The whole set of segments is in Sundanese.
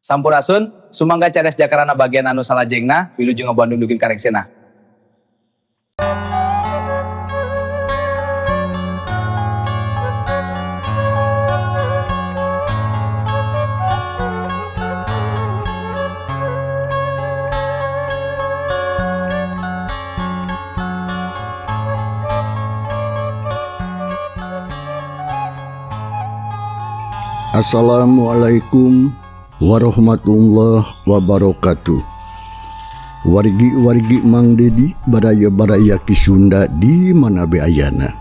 Sampurasun, sumangga cares jakarana bagian anu salajengna, wilujeng Bandung dukin kareksena. Assalamualaikum warahmatullahi wabarakatuh. Wargi-wargi Mang Dedi baraya-baraya ki Sunda di mana be ayana.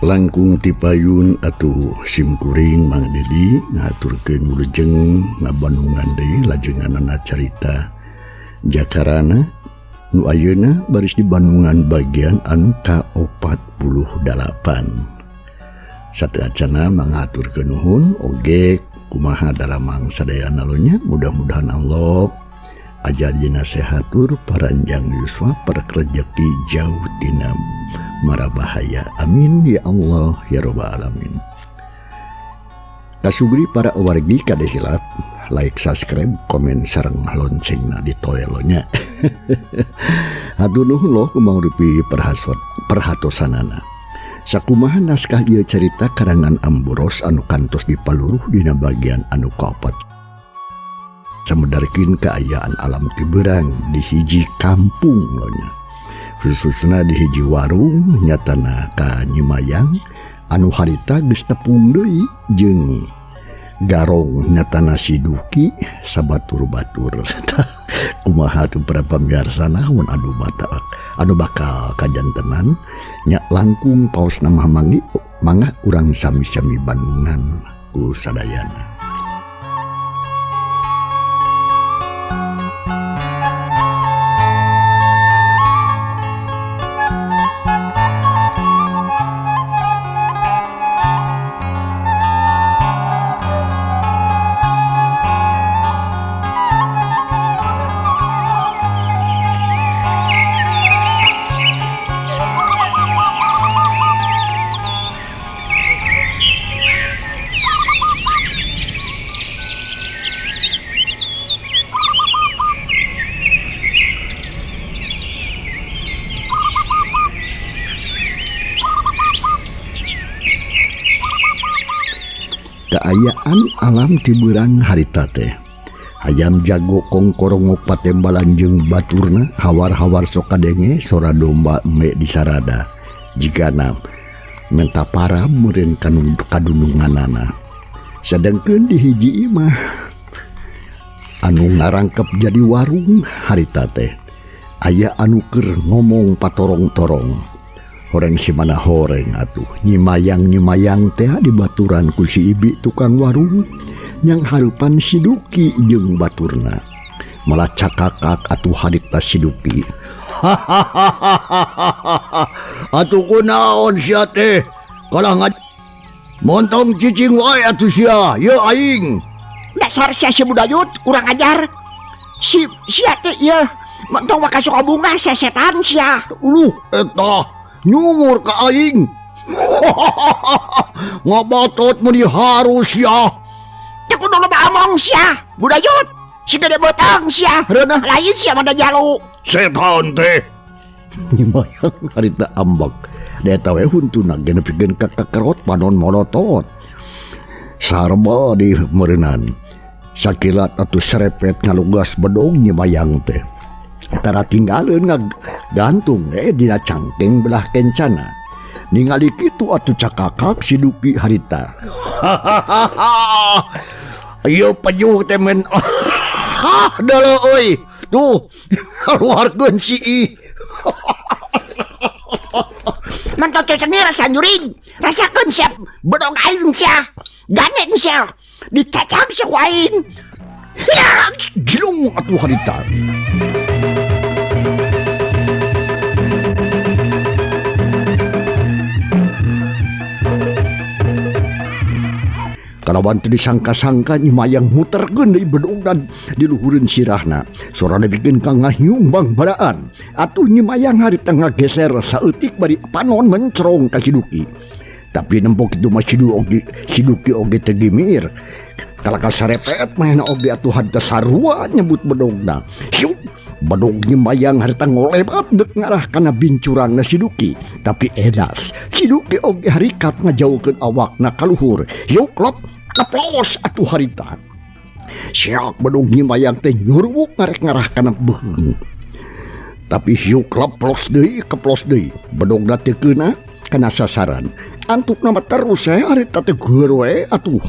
Langkung ti payun atuh simkuring Mang Dedi ngaturkeun wilujeng ngabandungan deui lajenganana carita Jakarana nu ayeuna baris di Bandungan bagian anu ka-48. Sateacana mangaturkeun nuhun oge kumaha dalamang sadayana nya, mudah-mudahan Allah ajar jeung sehatur paranjang yuswa perkrejeki jauh tina mara bahaya. Amin ya Allah ya rabbal alamin. Kasugri para wargi kade hilap like, subscribe, komen sareng loncengna ditoelo nya. Hatur nuhun loh kumangrupi perhatosanana. Sakumaha naskah ieu carita karangan Amboros anu kantos dipaluruh dina bagian anu kaopat. Samedarkeun kaayaan alam tibeurang di hiji kampung lonya. Khususna di hiji warung nyatana ka Nyimayang anu harita geus tepung deui jeung garong nyatana si Duki sabatur-batur. Kumaha tuh para pamiarsana mun anu bakal kajantenan nya langkung paos nama mangga urang sami-sami Bandungan ku sadayana. Keayaan alam tibeurang harita teh hayam jago kongkorongok patembalan jeung baturna hawar-hawar sok kadenge sora domba eme di sarada jigana menta para meureun kadununganana. Sedengkeun di hiji imah anu ngarangkep jadi warung harita teh aya anu keur ngomong patorong-torong. Horeng si mana horeng atuh nyimayang teh di baturan ku si ibi tukang warung yang harupan si Duki jeung baturna malah cakakak atuh harita si Duki. Atuh kunaon sia teh kalah montong cicing wae atuh sia ye aing. Dasar sia si budayut kurang ajar. Sia teh ieu montong wakasuk bunga sia setan sia. Eta nyumur ka aing. Ngabatot mun diharus ya. Teu kudu loba omong sia, budayut. Si gede botong sia. Reuneuh lain sia mada jalu. Setan teh. Nyimayang harita ambak. Eta we huntuna geus nepikeun ka kakerot panon molotot. Sarba di meureunnan. Sakilat atuh serepet ngalugas bedog Nyimayang teh. Tara tinggalin gantung dina cangkeng belah kencana. Ningali kitu atuh cakakak si Duki harita. Ayo pejuh temen. Dalo euy. Tuh keluarkeun si I. Mantap cecengnya rasa nyuring. Rasakeun sia bedog aing sia. Ganek sia. Dicacang sia ku aing. Ya, gilung atuh harita. Kalawan teu disangka-sangka Nyimayang muterkeun deui bedog dan di luhureun sirahna. Sorana bikin kang ngahiung bang baraan. Atuh Nyimayang harita ngageser saeutik bari panon mencrong ka si Duki. Tapi nempok itu mah si Duki oge teu gimir. Kalaka sarepet main oge atuhan ta sarua nyebut bedogna. Hiu, bedog nyemayang harita ngolebat dek ngarah kana bincurang na si Duki. Tapi edas, si Duki oge harikat ngajaukeun awakna kaluhur. Hiu klop, kaplos atuh harita. Siak bedog nyemayang teh nyurwuk ngarek ngarah kana beheung. Tapi hiu keplos deui, bedogna teu keuna kana sasaran. Antuk nama terus harita teh geur we atuh.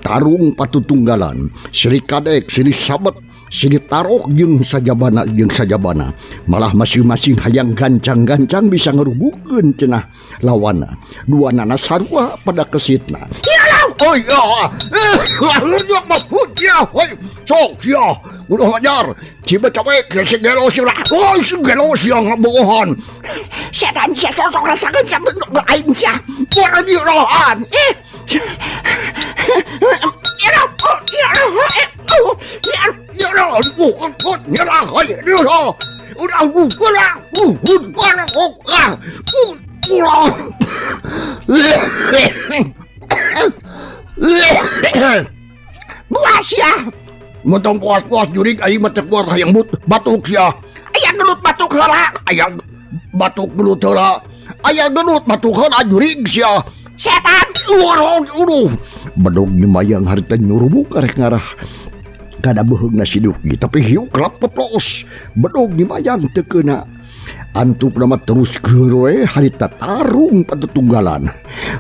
Tarung patutunggalan, silih kadek, silih sabet, silih tarok jeung sajabana. Malah masing-masing hayang gancang-gancang bisa ngerubukeun cenah lawanna. Duanana sarua pada kesitna. Oh ya, lahirnya mahmud ya, sok ya, udah ngajar, si becawek, si gelo si lah, si gelo si yang ngebohon. Setan sia sosok rasakan sia bentuk aing sia. Bukan dirohan. Buas ya. Mentong puas-puas jurig aing mah teu kuat hayang batuk ya. Aya gelut batuk heula. Aya batuk gelut heula. Aya gelut batuk heula jurig sia. Setan. Uduh. Bedog nyemayang harita nyurubuk karek ngarah kada beheungna si Duki. Tapi hiu kelap peplos. Bedog nyemayang teu keuna. Antup nama terus geroe harita tarung patutunggalan.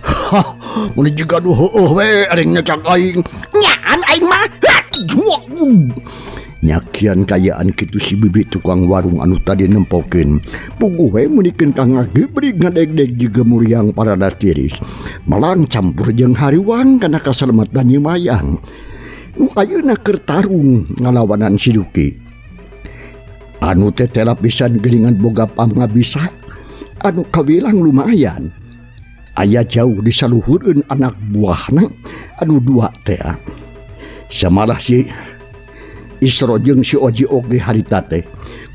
Hah, mun jiga duh heueuh we areng nyacak aing. Nyaan aing mah. Nyakian kayaan kitu si bibi tukang warung anu tadi nempokeun. Puguh we munikeun ka ngagebrig ngadeg-deg jiga muriang parada tiris. Malang campur jeung hariwang kana kasalamatan nyemayang. Nu ayeuna keur tarung ngalawanan si Duki. Anu teh lapisan geningan boga pangabisa, anu kawilang lumayan. Aya jauh disaluhureun anak buahna anu dua teh. Samalah si Isro jeung si Oji oge harita teh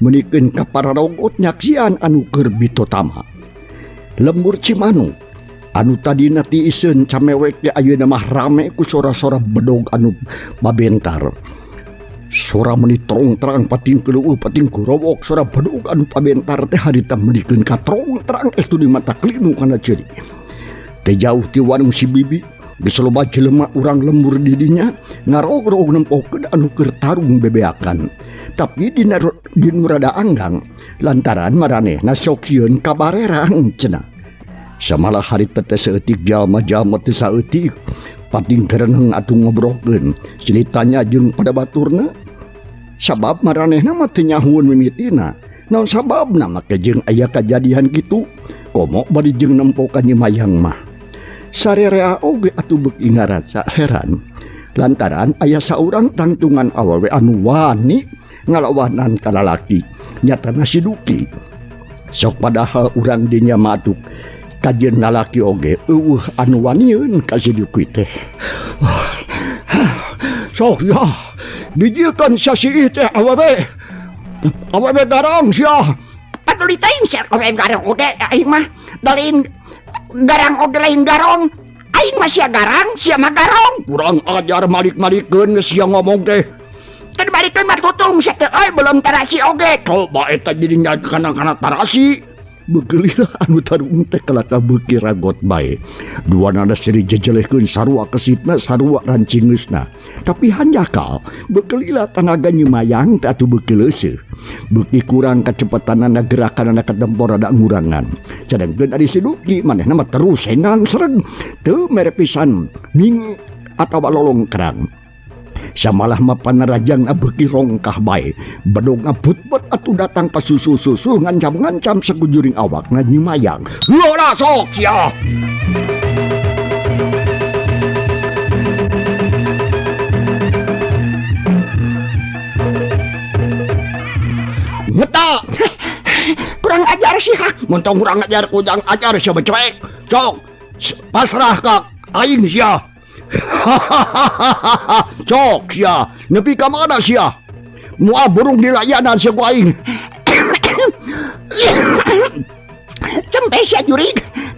meunikeun ka pararogot nyaksian anu keur bitotama. Lembur Cimanu anu tadina tiiseun camewek teh ayeuna mah rame ku sora-sora bedog anu babentar. Sora meni terang pating keleueuh pating kurowok sora bedog anu pabentar teh harita meunikeun ka terang itu di mata kelinu kana ceuri. Teh jauh ti warung si bibi geus loba jelema urang lembur di dinya ngarog-rog nempokeun anu keur tarung bebeakan. Tapi dina nu rada anggang lantaran maranehna sok sieun kabareran cenah. Samalah harita teh saeutik jalma-jalma teu saeutik pating kereneng atuh ngobrolkeun ceritanya jeung pada baturna. Sabab maranehna mah teu nyahueun mimitina. Naon sababna make jeung aya kajadian kitu? Komo bari jeung nempo ka nyemayang mah. Sarerea oge atuh beuki ngarasa heran. Lantaran aya saurang tangtungan awewe anu wani ngalawanan ka lalaki. Nyatana si Duki. Sok padahal urang dinya matuk kajeun lalaki oge eueuh anu wanieun ka si Duki teh. Sok ya. Bijilkan sia si teh awewe garang sia. Paduli teuing sia awewe garang oge aing mah dalin garang oge lain garong. Aing mah sia garang, sia mah garong. Kurang ajar malik-malikeun geus sia ngomong teh. Teu balikeun mah tutung sia teh belum tarasi oge. Coba eta jadi kana tarasi. Beugeulilah anu tarung teh kalaka beuki ragot bae. Duana seri jejelehkeun sarua kesitna sarua rancingeusna. Tapi hanjakal beugeulilah tanaga nyemayang teh atuh beuki leuseuh. Beuki kurang kecepatanana gerakanana katempo rada ngurangan. Cadangkeun ari si Duki manehna mah terus hengang sereng teu mere pisan ming atawa lolong kerang. Samalah mapan rajang beuki rongkah bae. Bedog ngabut-but atuh datang pasusul-susul ngancam-ngancam sakujuring awakna nyemayang. Lora sok sia. Ngeta. Kurang ajar sih ha. Muntong kurang ajar kujang ajar sia becek. Sok pasrah ka aing sia. Cok sia, nepi ka mana sia? Moal burung dilayanan sia ku aing. Cempe sia jurig,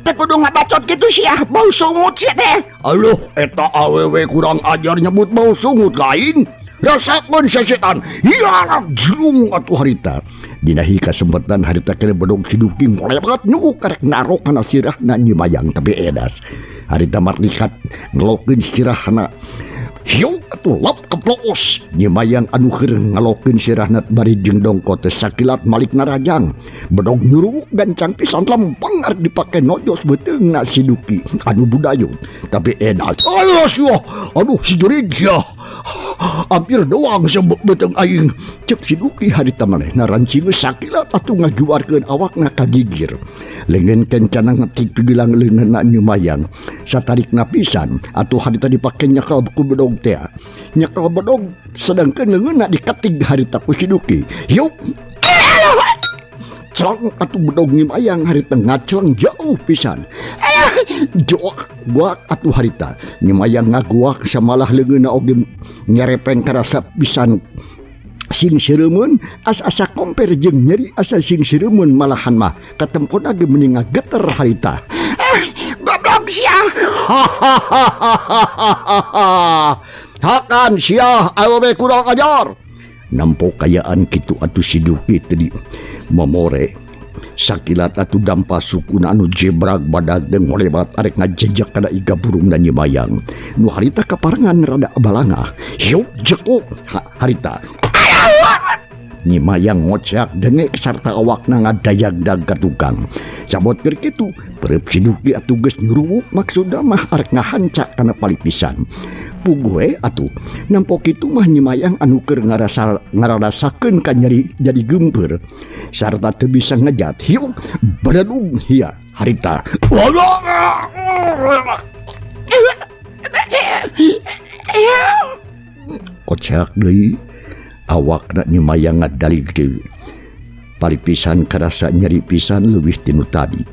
teh kudu ngabacot gitu sia, bau sungut sia teh. Aduh, eta awewe kurang ajar nyebut bau sungut lain. Rasakeun setan. Ya, jlung atuh harita. Dina hi kasempatan harita kene bedog siduki molebat nyuk karek narok kana sirahna Nyi Mayang tapi edas. Harita mardikat ngelokeun sirahna. Hiu atuh lap keploos. Nyi Mayang anu keur ngalokeun sirahna bari jeung dongko teh sakilat malik narajang. Bedog nyuruk gancang pisan lempeng arek dipake nojos beuteungna siduki anu budayut. Tapi edas. Aduh si jurig ya. Hampir doang sebuk beteung aing. Cek siduki harita manehna rancing sakilat atuh ngajuarkeun awakna ka gigir. Leungeun kencana ngetik gelang leungeunna Nyi Mayang. Satarikna pisan atuh harita dipake nyakal ku bedog teh. Nyakal bedog sedangkeun leungeunna diketing harita ku siduki. Yuk. Celang atuh bedog Nyi Mayang harita ngacelang jauh pisan. Joak guak atuh harita Nyi Mayang ngaguak samalah leungeunna oge nyarepen karasa pisan sing seureumeuun asa-asa komper jeung nyeri asa sing seureumeuun malahan mah katemponna ge mending ngageter harita. Goblok sia. Hakan sia awewe kurang ajar. Nampo kayaan kitu atuh siduki tadi momore. Sakilat atuh dampa sukuna anu jebrag badag jeung molebat arek ngajejak kana iga burungna Nyi Mayang. Nu harita kaparengan rada balangah. Hiu jekuk harita. Nyi Mayang ngocak dengek sarta awakna ngadayagdag ka tukang. Sabot keur kitu, perep siduki atuh geus nyuruwuk maksudna mah arek ngahancak kana palipisan. Puguh atuh nampo kitu mah Nyi Mayang anu keur ngararasakeun ka nyeri jadi gempeur sarta teu bisa ngejat. Hiu badadung hiya harita. Kocak deui awakna Nyi Mayang ngadalig deui. Palipisan karasa nyeri pisan leuwih tinu tadi.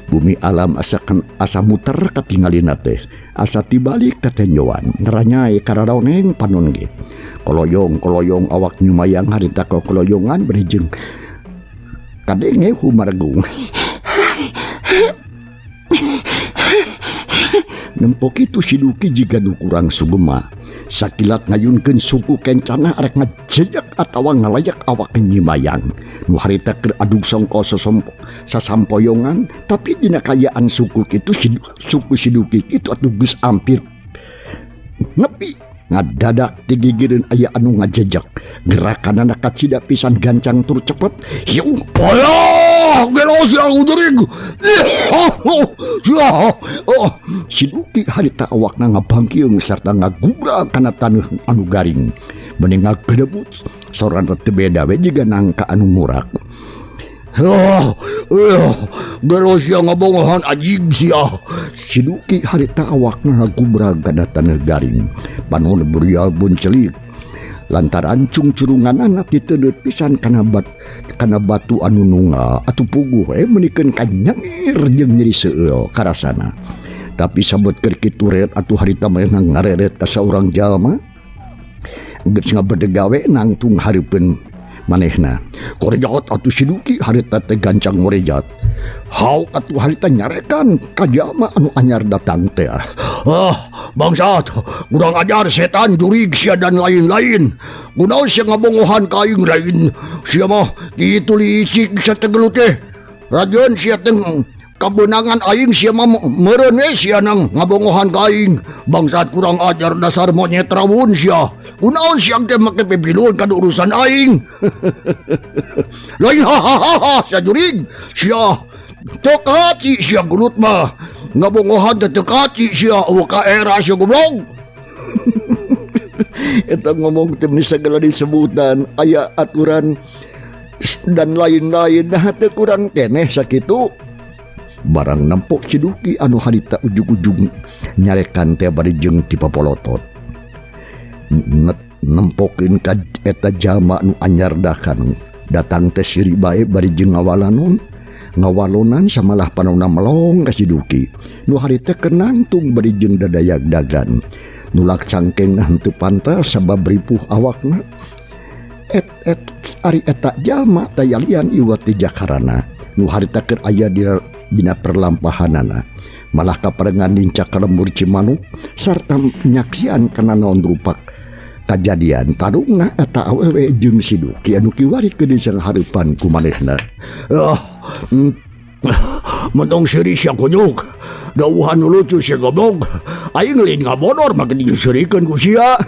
Bumi alam asa muter katingalina teh. Asa tibalik tetenjoan neranyai karadaoneng panon ge. Koloyong awak Nyi Mayang harita koloyongan berijeng kadenge humargung. Nempo kitu siduki jiga nu kurang sugema. Sakilat ngayunkeun suku kencana arek ngajejak atawa ngalayak awak Nyi Mayang. Nu harita keur adug songko sasampoyongan tapi dina kayaan suku kitu suku siduki kitu atuh geus ampir nepi ngadadak tigigireun aya anu ngajejak. Gerakanana kacida pisan gancang tur cepet. Hiu poyo gelos yang ujurig. Siduki harita awakna ngabangkiung sarta ngagubrak kana taneuh anu garing. Mending ngagedebut soran teu beda we jiga nangka anu murak. Gelos yang ngabongohan ajig sia. Siduki harita awakna ngagubrak kana taneuh garing. Panon burial bun celik. Lantaran cungcurunganana titeundeut pisan kana batu anu nunggal atuh puguh menikeun kanyangir jeung nyeri seueul karasana. Tapi sabot keur kitu ret atuh harita manehna ngareret ka saurang jalma geus ngabedegawe nangtung hareupeun manehna. Korejat atuh siduki harita teh gancang ngorejat. Hau atuh harita nyarekan ka jalma anu anyar datang teh. Bangsat, kurang ajar setan jurig sia dan lain-lain. Kunaon sia ngabongohan ka aing lain. Sia mah kitu licik sia teh gelut teh. Rajeun sia teh kabeunangan aing sia mah meureun sia nang ngabongohan ka aing. Bangsat kurang ajar dasar monyet rawun sia. Kunaon sia teh make pipiluan ka urusan aing. Lain sia jurig sia teu kaci sia gelut mah. Ngabongohan teu kaci sia ka era sia goblok. Eta ngomong teh segala disebutan aya aturan dan lain-lain nah teu kurang keneh sakitu. Barang nampok siduki anu harita ujug-ujug nyarekan teh bari jeung ti papolotot. Nempokeun ka eta jalma anu anyar dakan datang teh siri bae bari jeung ngawalonan samalah panonna melong ka siduki. Nu harita kenantung bari jeung dadayag dagan. Nulak cangkeng henteu pantas sabab ripuh awakna. Ari eta jalma tayalian iwat ti jakarana. Nu harita keur aya dina perlampahanana malah kaparengan dincak kalembur Cimanuk sarta nyaksian kana naon rupa kajadian tarungna eta awewe jeung Siduki anu kiwari ke disang hareupan ku manehna. Mentong seri sia kunyuk dawuhan nu lucu sia goblok aing lain ngabodor mah diserikeun ku sia.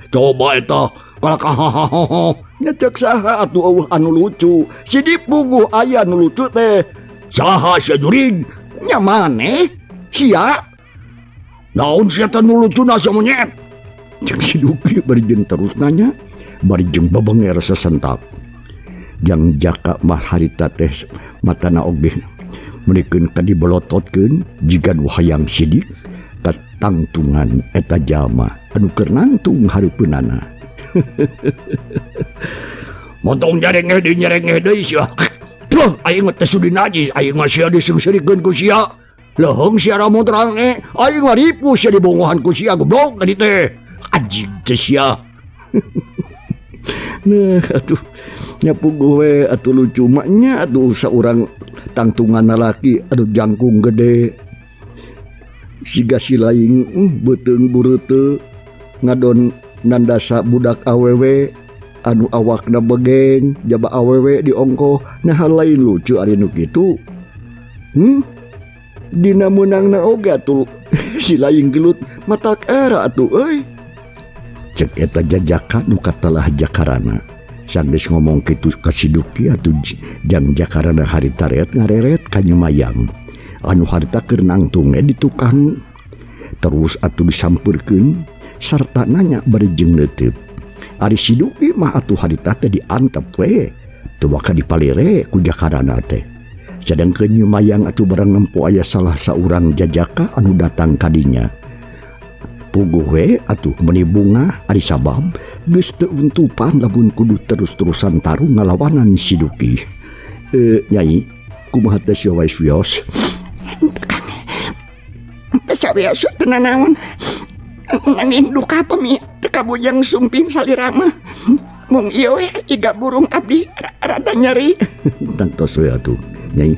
Coba eta kalakahahaha ngecek saha atuh eueuh anu lucu si dipuguh aya nu lucu teh saha sia jurig nya maneh sia naon sia teh nu lucuna sia monyet jeung Siduki bari jeung terus nanya bari jeung babenger sesentak jang Jaka mah harita teh matana oge merikeun kadibolototkeun jiga nu hayang sidik ka tangtungan eta jalma anu keur nangtung hareupeunana. Motong jarenge deui nyerenge deui sia. Tuh aing teh sudi najis aing mah sia disengserikeun ku sia. Leuheung sia ramun terange aing mah ripu sia dibongohan ku sia goblok tadi teh. Anjing teh sia. Nah atuh nyapuguh we atuh lucu maknya atuh saurang tangtungan lalaki aduh jangkung gede. Siga si laing beuteung bureuteu ngadon nandasa budak awewe anu awakna begeng jaba awewe diongkoh nah hal lain lucu ari nu kitu. Dina meunangna oge atuh si laing gelut matak era atuh euy. Cek eta Jaka nu katalah jakarana sanggeus ngomong kitu ka Siduki atuh jang jakarana harita reet ngareret ka Nyumayang anu harita keur nangtung di tukang terus atuh disampeurkeun sarta nanya bari jeung neuteub. Ari Siduki mah atuh harita teh diantep we teu waka dipalere ku jakarana teh. Sedengkeun Nyumayang atuh barang nempo aya salah saurang jajaka anu datang ka dinya. Puguh we atuh meuni bunga ari sabab geus teu untupan lamun kudu terus-terusan tarung ngalawanan Siduki. Nyai kumaha teh sia wae suios? Teu sawios teu nanaon. Nanging duka pami teka bujang sumping salirama mung ieu we iga burung abdi rada nyeri. Tantos we atuh Nyai.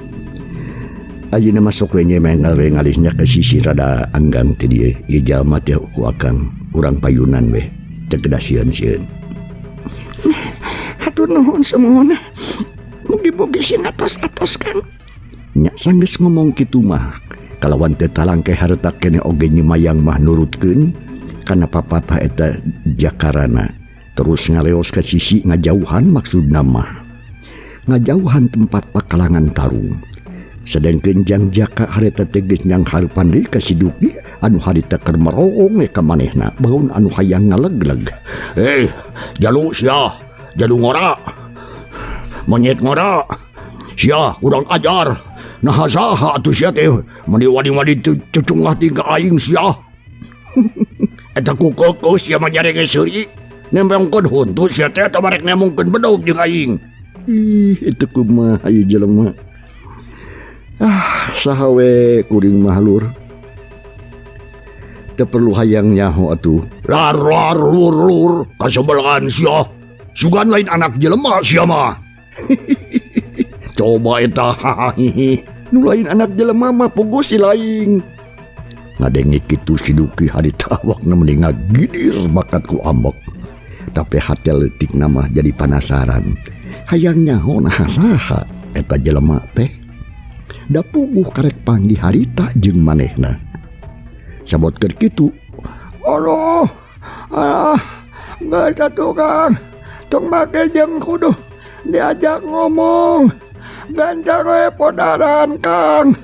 Ayeuna masuk we nyemengal we ngalihnya ke sisi rada anggang teh dieu ieu jalma teh ku akang urang payunan we teu kedasieun-sieun. Hatur nuhun sumuhun mugi-mugi sing atos-atos Kang. Nya sanggeus ngomong kitu mah kalawan teu talangkeh hareutak keneh oge Nyumayang mah nurutkeun kana papatah eta jakarana terus ngaleos ka sisi ngajauhan maksudna mah ngajauhan tempat pakalangan tarung. Sedengkeun jang Jaka harita teh geus nyang hareupan deui ka Siduki anu harita keur merong ka manehna baun anu hayang ngalegleg. Jalu sia jalu ngora monyet ngora sia urang ajar nah saha atuh sia teh meni wadi-wadi cucunglah tinggal aing sia. Eta ku keukeus sia mah jarenge seuri nembongkeun huntu sia teh teu barek nemongkeun bedog jeung aing. Itu kumaha ieu jelema. Saha we kuring mah lur. Teu perlu hayang nyaho atuh. Lar lur kasebelahan sia. Sugan lain anak jelema sia mah. Coba eta nu lain anak jelema mah puguh si laing. Ngadenge kitu Siduki harita awakna mending ngagidir bakat ku ambek. Tapi hati leutikna mah jadi penasaran. Hayang nyaho nah saha eta jelema teh. Da puguh karek panggi harita jeung manehna. Sabot keur kitu, Allah, geus atuh Kang, tong make jeung kudu diajak ngomong. Ganjar we podaran Kang.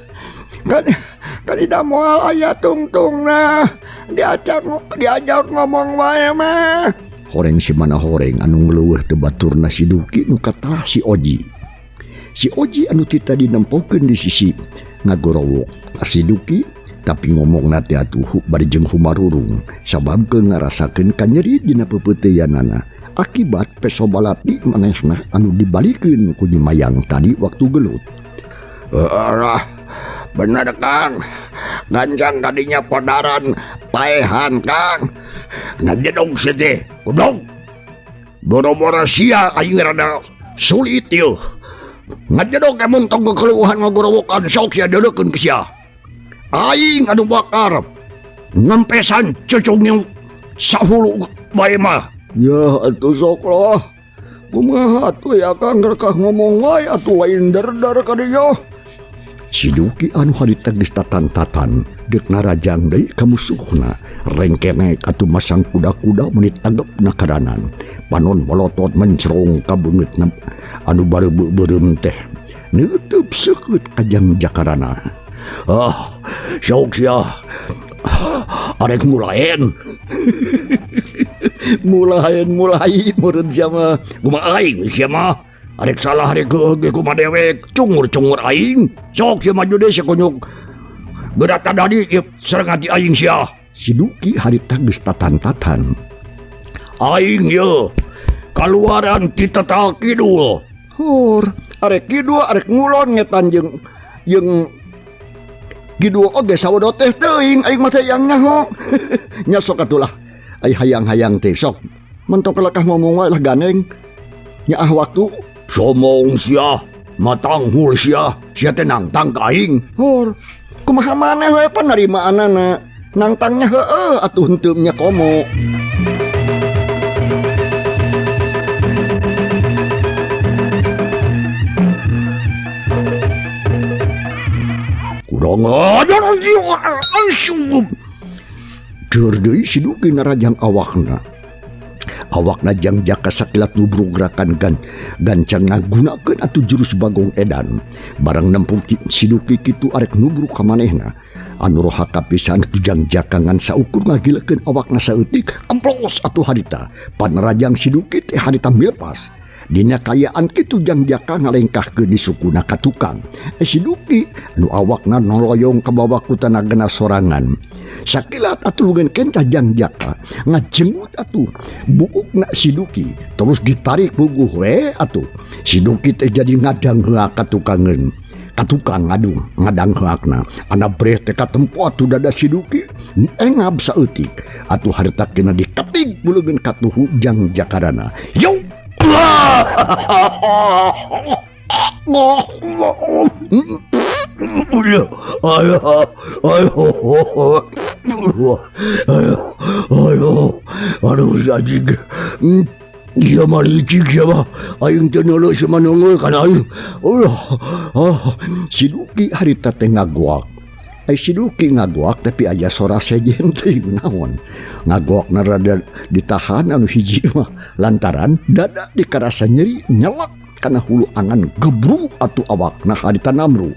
Kan ida moal aya tungtungna. Diajak ngomong wae mah. Horeng si mana horeng anu ngleuweuh teu baturna Siduki nu kata si Oji. Si Oji anu tita dinempokeun di sisi ngagorowok Siduki tapi ngomongna teh atuh bari jeung humarurung sabab keun ngarasakeun kanyeri dina pepeuteuyanana akibat pesobalati manehna anu dibalikeun ku Nyumayang tadi waktu gelut. Bener Kang, gancang kadinya podaran paehan Kang. Ngajedog sia teh goblok. Boro-boro sia aing rada sulit yeuh. Ngajadog emon tong kekeluhan ngagorowokan sok sia deudekeun ke sia. Aing anu bakar ngempesan cucungnya sahulu bae mah. Ya atuh sok lah. Kumaha atuh ya Kang rekah ngomong wae atuh lain dar-dar ka dieu. Si Duki anu harita geus tatan-tatan deuk narajang deui ka musuhna rengkenek atuh masang kuda-kuda menit tanggepna kadanan panon molotot mencrong ka beungeutna anu bareubeum teh neuteub seukeut ka jang jakarana. Sok sia arek mulaen. Mulaen meureun sia mah kumaha aing sia mah arek salah arek geugeh kumaha dewek cungur-cungur aing sok sia maju deui sia kunyuk geurata dadi sareng hati aing sia. Si Duki harita geus tatan-tatan. Aing ye kaluaran ti tetal kidul. Hor arek kidul arek ngulon ngetan jeung kidul oge sawodo teh teuing aing mah teh yang nyaho. Nya sok atulah ai hayang-hayang teh sok mentok lekah ngomong wae lah ganeng. Nya waktu somong sia matanghul sia tenang tang ka aing. Hor kumaha maneh we panarimaanana nangtangnya heueuh atuh henteu nya komo. Kurang ajar asyum. Dur deui si Duki narajang awakna. Awakna jang jaka sakilat nubruk gerakan gancan ngagunakeun atuh jurus Bagong Edan. Barang nempuh si Duki kitu arek nubruk ka manehna. Anu roha kapisan atuh jang jaka ngan saukur ngagilekeun awakna saeutik kemplos atuh harita. Panerajang si Duki teh harita milepas. Dina kayaan kitu jang jaka ngalengkahkeun di sukuna ka tukang. Si Duki anu awakna noloyong ka bawah ku tanagana sorangan. Sakilat atuh ngen kentah jang jaka ngajenggut atuh buukna si Duki terus ditarik puguh we atuh. Si Duki teh jadi ngadang heula ka tukangeun. Ka tukang ngadang heukna. Ana breh teh katempo atuh dada si Duki engab saeutik. Atuh harita kena diketing beuleungeun ka tuhu jang jakarana. Yo! Aduh jajig. Dia maricik ya mah aing teu neuleuh sia manungul kana aing. Si Duki harita teh ngagoak. Si Duki ngagoak tapi aya sora sejen teh naon. Ngagoakna rada ditahan anu hiji mah lantaran dada dikarasa nyeri nyelak kana hulu angan gebru atuh awakna harita namru.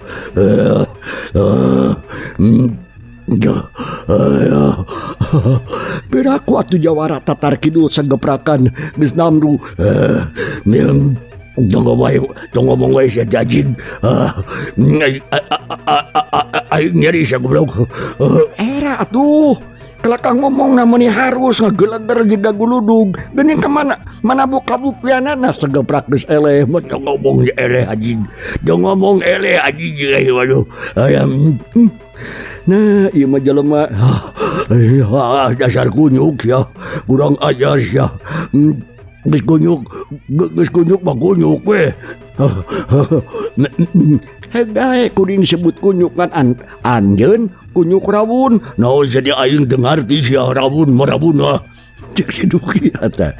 Piraku atuh jawara tatar kidul sageprakan geus namru. Tong ngomong wae sia jajing. Aing nyeri sia goblok. Era atuh. Kelaka ngomong namanya harus ngageleger jeda guludug. Geuning ka mana buka-bukianana segeprak geus eleh. Mah ngomong eleh anjing. Ngomong eleh anjing waduh. Ayam. Nah, ieu mah jelema dasar kunyuk ya. Kurang ajar ya. Geus kunyuk mah kunyuk we. Hegae kudu disebut kunyuk kan anjeun kunyuk rawun. Naon jadi aing dengar ti sia rawun marabun lah. Cek Duki eta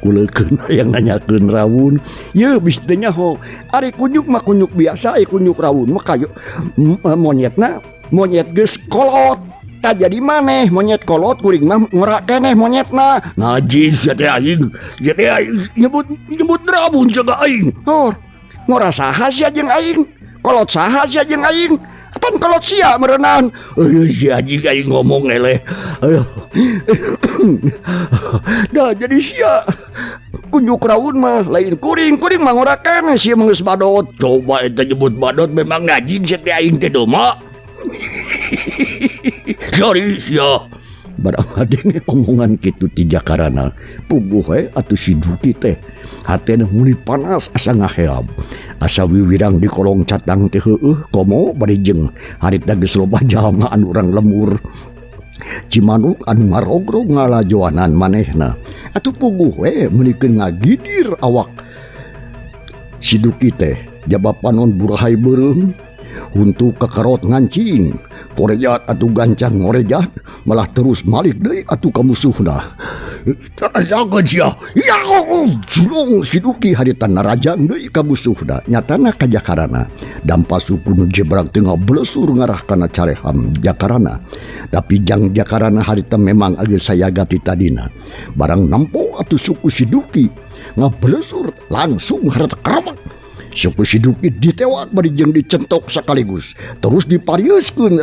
kuleukeun yang nanyakeun rawun. Ye bis teh nyaho. Ari kunyuk mah kunyuk biasa, ari kunyuk rawun mah kayu monyet geus kolot. Tak jadi maneh monyet kolot kuring mah ngorak keneh monyetna. Najis jadi aing nyebut rawun jaga aing. Hor ngora saha sia jeung aing. Kolot saha sia jeung aing. Apaan kolot sia meureunan. Si anjing aing ngomong eleh. Dah jadi sia. Kunyuk rawun mah lain kuring mah ngora keneh sia mah geus badot. Coba eta nyebut badot memang najing sia teh aing teh doma. Sorry ya. Barang adene omongan kitu ti jakarana puguh we atuh si Duki teh hatena muli panas asa ngaheab asa wiwirang di kolong catang teh heueuh komo bari jeung harita geus loba jalma anu urang lemur Cimanuk anu ngarogrog ngalajoanan manehna atuh puguh we meulikeun ngagidir awak si Duki teh jaba panon burahay beureum untuk kekerot ngancing korejat atuh gancang ngorejat malah terus malik deui atuh ka musuhna. Jangan sia ya julung siduki harita narajang deui ka musuhna nyatana ka Jakarana dampa suku nu jebrag tengah belesur ngarah kana careham Jakarana tapi jang Jakarana harita memang geus sayaga ti tadina barang nampo atuh suku siduki ngabelesur langsung harita kerebek. Suku siduki ditewak bari jeung dicentok sekaligus terus dipariuskeun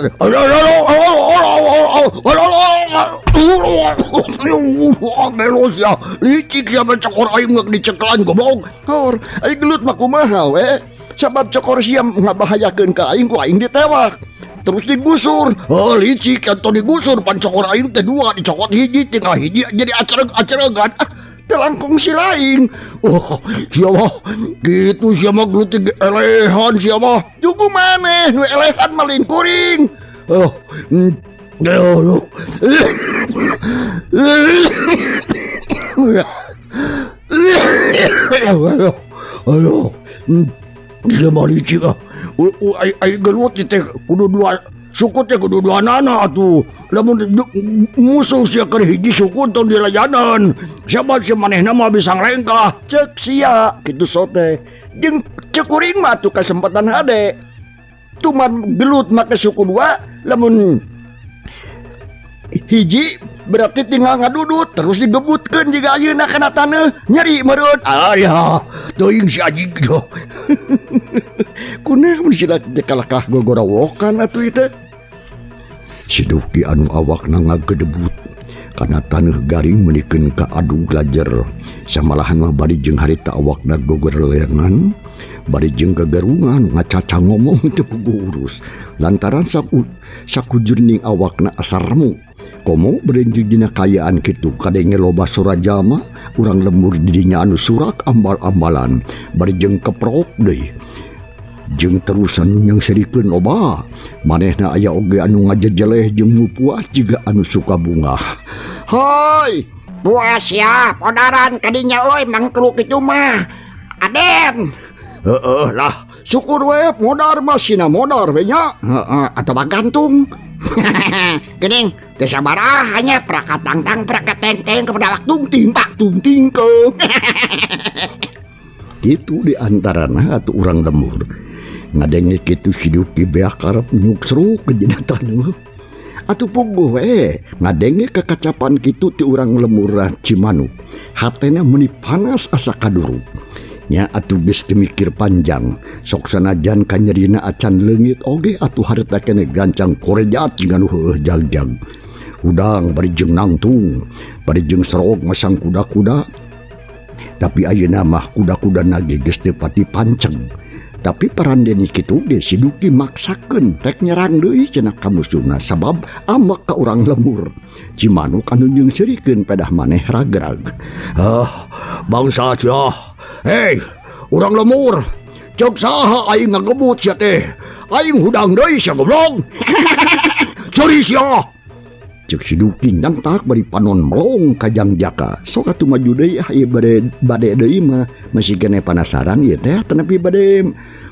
belos ya licik sia cokor aing geuk diceklan goblok hor aing gelut mah kumaha we sabab cokor sia ngabahayakeun ka aing ku aing ditewak terus digusur licik atuh digusur pan cokor aing teh dua dicokot hiji tinggal hiji jadi acereg-aceregan telangkung si lain. Siapa gitu siapa gelutik elehan siapa cukup maneh nu elehan malin kuring. Ayo dia malicik ai gelut teh kudu dua suku teh kudu dua nana atuh lamun musuh sia keur hiji suku tong dilayanan siapa si manehna mah bisa nglengkah cek sia kitu sote jeung cek kuring mah tuh kesempatan hade cuma gelut make suku dua lamun hiji berarti tinggal ngadudut terus digebutkeun jiga ayeuna kana taneuh nyeri meureun ya teuing si anjing do kunaon mun sila teh kalahkah gogorowokan atuh ieu siduki anu awakna ngagedebut kana taneuh garing menikeun ka adu glajer samalahan mah bari jeung harita awakna gogorolengan bari jeung gagarungan ngacaca ngomong teu puguh urus lantaran sakujurning awakna asar remuk komo berenjing dina kayaan kitu kadenge loba surajama urang lemur di dinya anu surak ambal-ambalan bari jeung keprok deui jeung terusan yang serikeun loba manehna aya oge anu ngajejeleh jeung nu puas jiga anu suka bunga. Hoi puas ya podaran kadinya euy mangkluk kitu mah Aden. Lah syukur we modar mah sina modar we nya atawa gantung. Geuning teu sabaraha hanya prakat tangtang prakat tenteng kepada waktu timpak tingkeung. Itu di antarana atuh urang lemur ngadenge kitu siduki beak karep nyuk seru ke dina taneuh atuh puguh we ngadenge kekacapan kitu ti urang lemur Cimanuk hatena meuni panas asa kaduru nya atuh geus teu mikir panjang sok sanajan kanyerina acan leungit oge atuh harita keneh gancang korejat jeung anu heueuh jagjag udang bari jeung nangtung bari jeung serog masang kuda-kuda tapi ayeuna mah kuda-kuda nage geus teu pati panceng tapi parandeni kitu ge siduki maksakeun rek nyerang deui cenah ka musuhna sabab amak ka urang lemur Cimanuk anu jeung serikeun pedah maneh ragrag. Bangsa sia hei urang lemur cok saha aing ngagebut sia teh aing hudang deui sia goblok. Curi sia cek siduki nyantak bari panon melong ka Jang Jaka sok atuh maju deui ieu bade deui mah masih kene penasaran ieu teh tenepi bade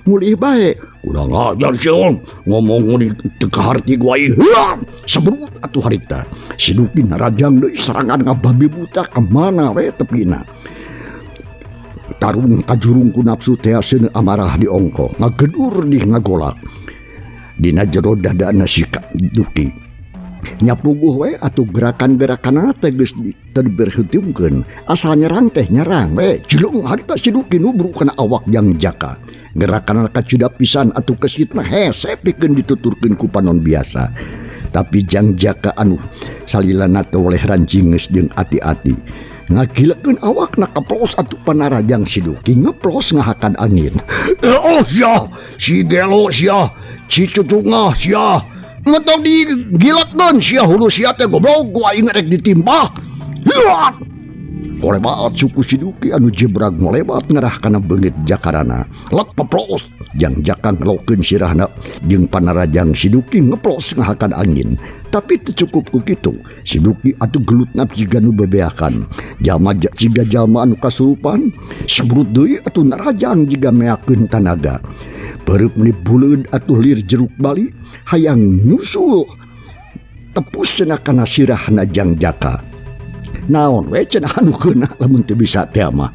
mulih bae urang ajar sia ngomong muni teu kaharti gua ieu sebrut atuh harita siduki narajang deui serangan ngababi buta ka mana we tepina tarung kajurung ku nafsu teh seuneu amarah di ongko ngagedur di ngagolak dina jero dadana si Duki nyapuguh we atuh gerakan-gerakan teh geus terberhentiungkeun asal nyerang teh nyerang we jelung harita siduki nubruk kana awak Jang Jaka gerakan kacuda pisan atuh kesitna hese pikeun dituturkeun ku panon biasa tapi Jang Jaka anu salilana teh oleh rancingeus jeung ati-ati ngagilekeun awakna kaplos atuh panarajang siduki ngeplos ngahakan angin. Sia si gelo sia si cucungah sia mentok digilatkeun sia hulu sia teh goblok gua aing rek ditimpa. Lihat kolebat suku siduki anu jebrag molebat ngarah kana beungit Jakarana lek peplos Jang Jaka ngelokeun sirahna jeung panarajang siduki ngeplos ngahakan angin Tapi cukup ku kitu, si Duki atuh gelutna jiga nu bebeakan. Jalma jiga jalma anu kasurupan, sabrut deui atuh narajang jiga meakeun tanaga. Beureum meuli buleud atuh lir jeruk bali, hayang nyusul tepus cenah kana sirahna Jang Jaka. Naon we cenah anu keuna lamun teu bisa teh mah.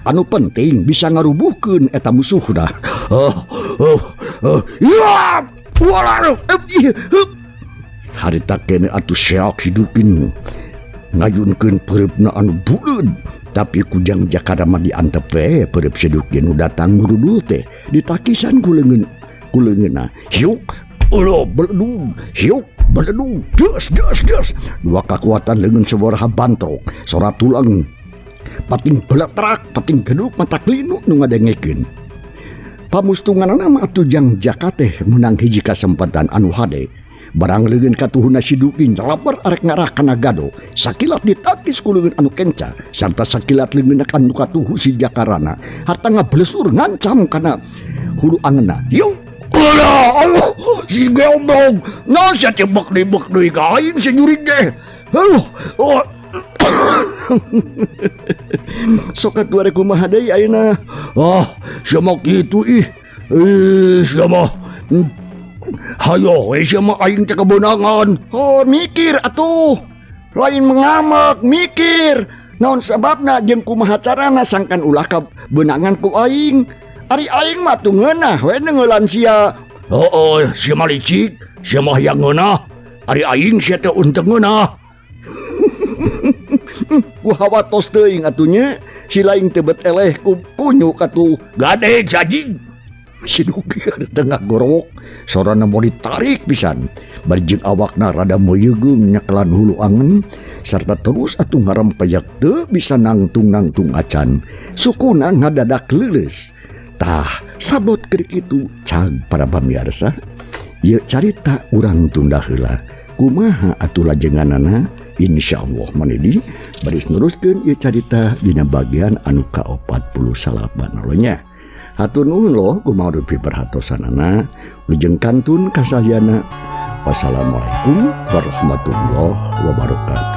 Anu penting bisa ngarubuhkeun eta musuhna. Ya! Walar! Harita kene atuh seok hidupin ngayunkeun pereupna anu buleud, tapi ku Jang Jaka mah diantep we pereup sedukin nu datang ngurudul teh ditakisan ku leungeunna. Hiuk ulo beledug, hiuk beledug, des. Dua kekuatan leungeun sabaraha bantrok, sora tulang pating beletrak, pating geduk mata klinu nu ngadengekeun. Pamustunganna mah atuh Jang Jaka teh menang hiji kasempatan anu hade. Barang leungeun katuhuna si Duki nyalaper arek ngarah kana gado, sakilat ditakis ku leungeun anu kenca sarta sakilat leungeun anu katuhu si Jakarana harta ngablesur ngancam kana hulu angeunna. Yo Allah si goblok nah sia teh bek deui ka aing si Jurig teh. Sok atuh arek kumaha deui ayeuna. Sia mah kitu sia mah hayo, sia mah aing teh kebenangan. Mikir atuh. Lain mengamek, mikir. Naon sababna jeung kumaha carana sangkan ulah ka benangan ku aing. Ari aing mah tuh ngeunah we neungeulan sia. Sia mah licik, sia mah hayang ngeunah. Ari aing sia teh unteng ngeunah. Ku hawatos teuing atuh nya, si lain teh bet eleh ku kunyu katuh gadeg sajing. Si Duki ada tengah gorok, sorana mau ditarik pisan. Barjing awakna rada meuyeugeung nyakelan hulu angen, serta terus atuh ngarempeyak teu bisa nangtung acan. Sukuna ngadadak leuleus. Tah, sabot keur kitu cag para pamiarsa. Ieu carita urang tunda heula. Kumaha atuh lajenganana? Insyaallah manidi baris neruskeun ieu carita dina bagian anu ka-48 nya. Hatur nuhun loh kumaha piperhatosanana lujeng kantun kasahyana. Wassalamualaikum warahmatullahi wabarakatuh.